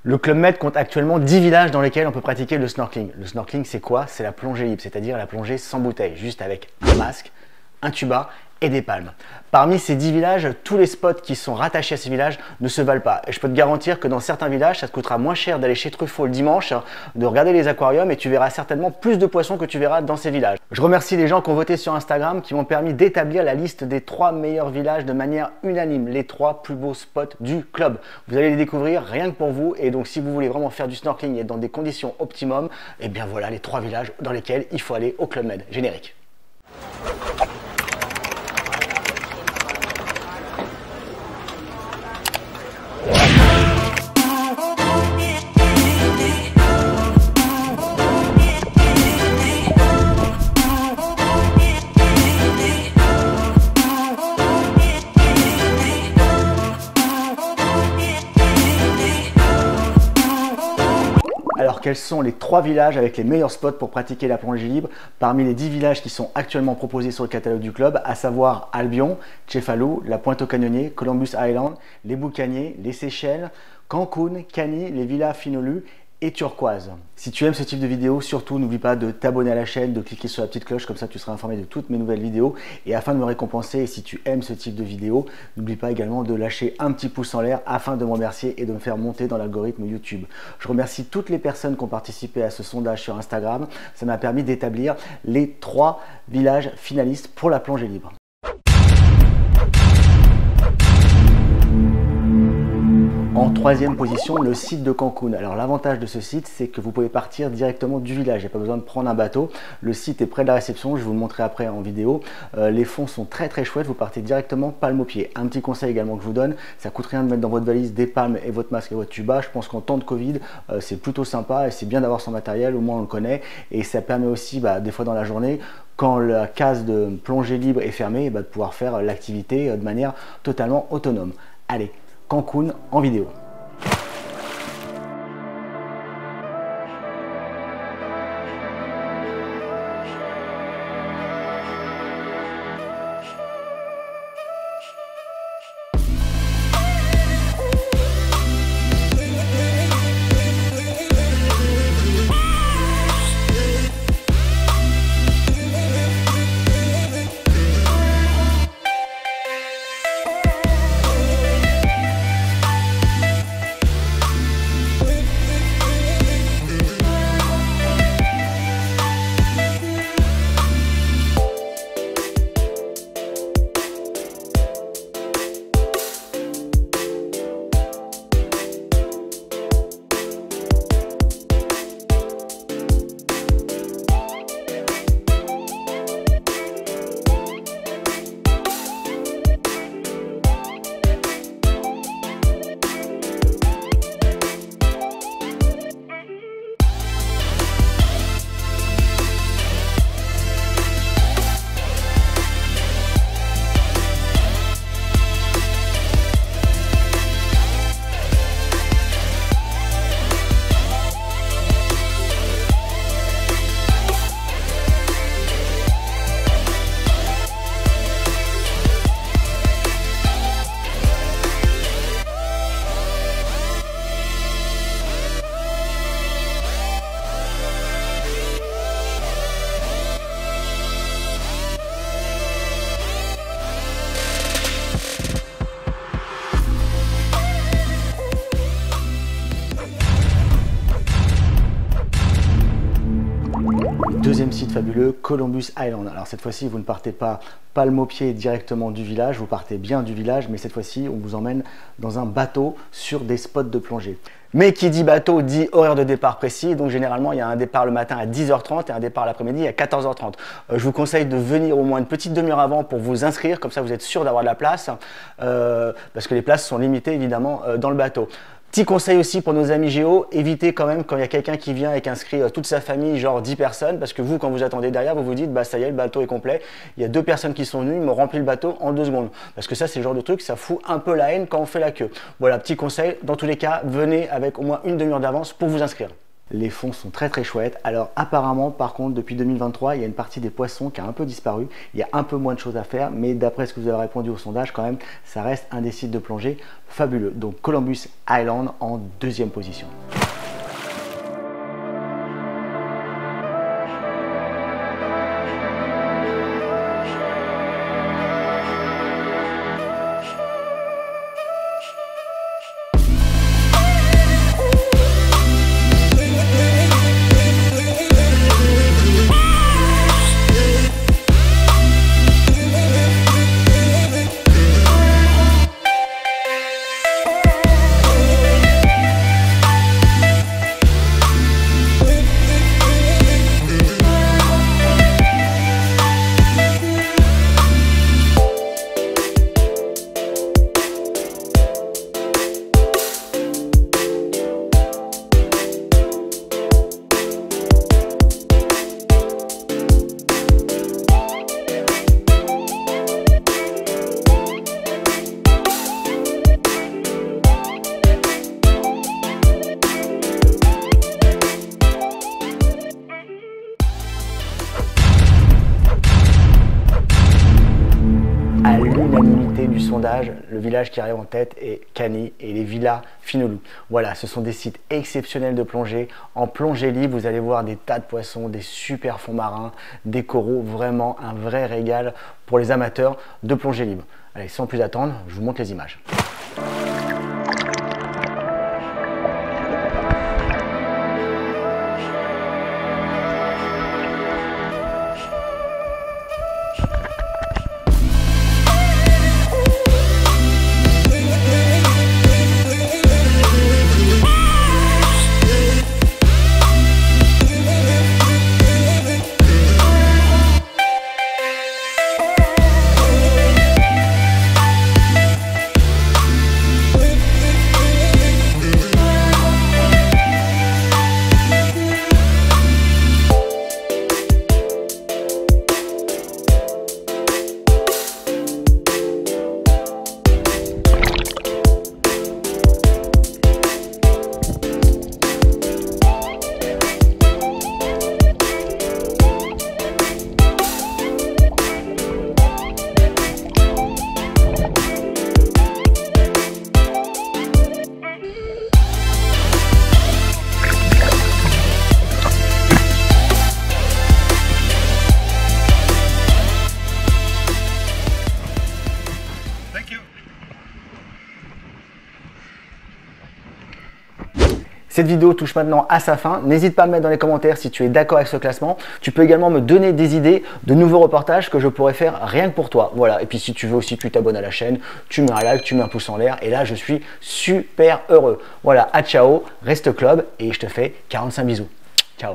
Le Club Med compte actuellement 10 villages dans lesquels on peut pratiquer le snorkeling. Le snorkeling, c'est quoi? C'est la plongée libre, c'est-à-dire la plongée sans bouteille, juste avec un masque, un tuba et des palmes. Parmi ces 10 villages, tous les spots qui sont rattachés à ces villages ne se valent pas. Et je peux te garantir que dans certains villages, ça te coûtera moins cher d'aller chez Truffaut le dimanche, de regarder les aquariums et tu verras certainement plus de poissons que tu verras dans ces villages. Je remercie les gens qui ont voté sur Instagram, qui m'ont permis d'établir la liste des 3 meilleurs villages de manière unanime, les 3 plus beaux spots du club. Vous allez les découvrir rien que pour vous, et donc si vous voulez vraiment faire du snorkeling et dans des conditions optimum, et bien voilà les 3 villages dans lesquels il faut aller au Club Med. Générique. Alors quels sont les 3 villages avec les meilleurs spots pour pratiquer la plongée libre parmi les 10 villages qui sont actuellement proposés sur le catalogue du club, à savoir Albion, Cefalù, la Pointe aux Canonniers, Columbus Island, les Boucaniers, les Seychelles, Cancun, Cani, les Villas Finolus et Turquoise. Si tu aimes ce type de vidéo, surtout n'oublie pas de t'abonner à la chaîne, de cliquer sur la petite cloche, comme ça tu seras informé de toutes mes nouvelles vidéos. Et afin de me récompenser, si tu aimes ce type de vidéo, n'oublie pas également de lâcher un petit pouce en l'air afin de me remercier et de me faire monter dans l'algorithme YouTube. Je remercie toutes les personnes qui ont participé à ce sondage sur Instagram. Ça m'a permis d'établir les 3 villages finalistes pour la plongée libre. En 3e position, le site de Cancun. Alors l'avantage de ce site, c'est que vous pouvez partir directement du village. Il n'y a pas besoin de prendre un bateau. Le site est près de la réception, je vais vous le montrer après en vidéo. Les fonds sont très chouettes, vous partez directement palme au pied. Un petit conseil également que je vous donne, ça coûte rien de mettre dans votre valise des palmes et votre masque et votre tuba. Je pense qu'en temps de Covid, c'est plutôt sympa et c'est bien d'avoir son matériel, au moins on le connaît. Et ça permet aussi, des fois dans la journée, quand la case de plongée libre est fermée, de pouvoir faire l'activité de manière totalement autonome. Allez, Cancun en vidéo. Deuxième site fabuleux, Columbus Island. Alors cette fois-ci, vous ne partez pas palme au pied directement du village, vous partez bien du village, mais cette fois-ci, on vous emmène dans un bateau sur des spots de plongée. Mais qui dit bateau dit horaire de départ précis, donc généralement il y a un départ le matin à 10h30 et un départ l'après-midi à 14h30. Je vous conseille de venir au moins une petite demi-heure avant pour vous inscrire, comme ça vous êtes sûr d'avoir de la place, parce que les places sont limitées évidemment dans le bateau. Petit conseil aussi pour nos amis géo, évitez quand même quand il y a quelqu'un qui vient et qui inscrit toute sa famille, genre 10 personnes, parce que vous, quand vous attendez derrière, vous vous dites, bah ça y est, le bateau est complet, il y a 2 personnes qui sont venues, ils m'ont rempli le bateau en 2 secondes. Parce que ça, c'est le genre de truc, ça fout un peu la haine quand on fait la queue. Voilà, petit conseil, dans tous les cas, venez avec au moins une demi-heure d'avance pour vous inscrire. Les fonds sont très très chouettes. Alors apparemment, par contre, depuis 2023, il y a une partie des poissons qui a un peu disparu. Il y a un peu moins de choses à faire, mais d'après ce que vous avez répondu au sondage, quand même, ça reste un des sites de plongée fabuleux. Donc Columbus Island en deuxième position. À l'unanimité du sondage, le village qui arrive en tête est Cany et les villas Finolou. Voilà, ce sont des sites exceptionnels de plongée. En plongée libre, vous allez voir des tas de poissons, des super fonds marins, des coraux, vraiment un vrai régal pour les amateurs de plongée libre. Allez, sans plus attendre, je vous montre les images. Cette vidéo touche maintenant à sa fin. N'hésite pas à me mettre dans les commentaires si tu es d'accord avec ce classement. Tu peux également me donner des idées de nouveaux reportages que je pourrais faire rien que pour toi. Voilà. Et puis si tu veux aussi, tu t'abonnes à la chaîne, tu mets un like, tu mets un pouce en l'air. Et là, je suis super heureux. Voilà, à ciao, reste club et je te fais 45 bisous. Ciao.